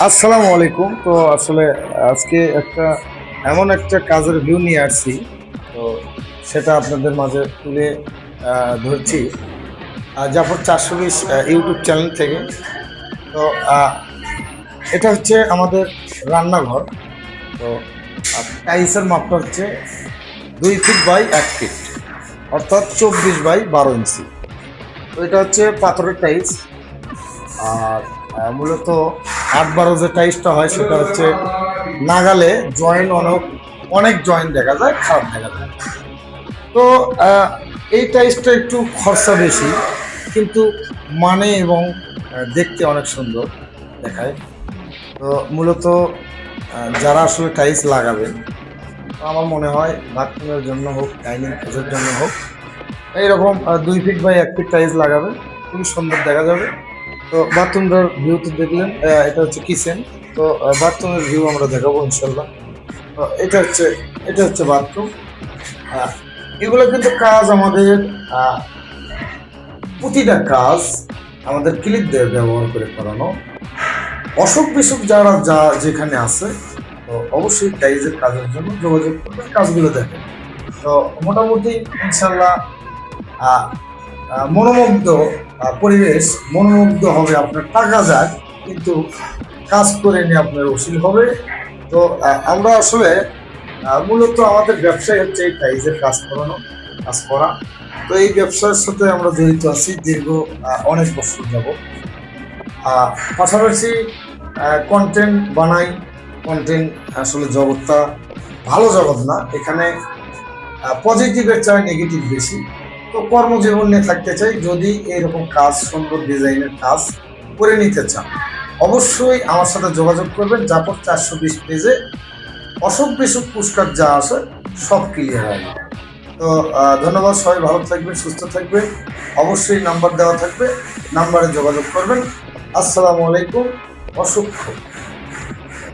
আসসালামু আলাইকুম। তো আসলে আজকে এমন একটা কাজের ভিউ নিয়ে আসছি। তো সেটা আপনাদের মাঝে তুলে ধরছি জাফর 420 ইউটিউব চ্যানেল থেকে। তো আহ, এটা হচ্ছে আমাদের রান্নাঘর। তো টাইলসের মাপটা হচ্ছে 2 ফিট বাই 1 ফিট, অর্থাৎ 24 বাই 12 ইঞ্চি। তো এটা হচ্ছে পাথরের টাইলস। আর মূলত 8-12 যে টাইসটা হয় সেটা হচ্ছে নাগালে জয়েন্ট অনেক অনেক জয়েন্ট দেখা যায়, খারাপ দেখা যায়। তো এই টাইসটা একটু খরচা বেশি, কিন্তু মানে এবং দেখতে অনেক সুন্দর দেখায়। তো মূলত যারা আসলে টাইলস লাগাবেন, তো আমার মনে হয় বাথরুমের জন্য হোক, ডাইনিং কাজের জন্য হোক, এইরকম 2 ফিট বাই 1 ফিট টাইলস লাগাবেন, খুবই সুন্দর দেখা যাবে। তো বাথরুমটার ভিউ তো দেখলেন, এটা হচ্ছে কিচেন। তো বাথরুমের ভিউ আমরা দেখাবো ইনশাল্লাহ। তো এটা হচ্ছে বাথরুম। আহ, এগুলো কিন্তু কাজ আমাদের, আহ, প্রতিটা কাজ আমাদের ক্লিপ দিয়ে ব্যবহার করে করানো। অসুখ বিসুখ যারা যেখানে আছে, তো অবশ্যই টাইলসের কাজের জন্য যোগাযোগ করবেন, কাজগুলো দেখেন। তো মোটামুটি ইনশাল্লাহ আহ, মনোমুগ্ধ পরিবেশ, মনোমুগ্ধ হবে, আপনার টাকা যাক কিন্তু কাজ করে নিয়ে আপনার উসিল হবে। তো আমরা আসলে মূলত আমাদের ব্যবসায় হচ্ছে এই টাইলসের কাজ করানো, কাজ করা। তো এই ব্যবসার সাথে আমরা জড়িত আছি দীর্ঘ অনেক বছর যাব। পাশাপাশি কন্টেন্ট বানাই। কন্টেন্ট আসলে জগৎটা ভালো জগৎ না, এখানে পজিটিভের চাই নেগেটিভ বেশি। তো কর্মজীবন নিয়ে থাকতে চাই। যদি এরকম কাজ, সুন্দর ডিজাইনের কাজ করে নিতে চান, অবশ্যই আমার সাথে যোগাযোগ করবেন। জাফর 420 পেজে অসুখ বিসুখ পুরস্কার যা আছে সব ক্লিয়ার হবে। তো ধন্যবাদ, সবাই ভালো থাকবেন, সুস্থ থাকবেন। অবশ্যই নাম্বার দেওয়া থাকবে, নাম্বারে যোগাযোগ করবেন। আসসালামু আলাইকুম। অসুখ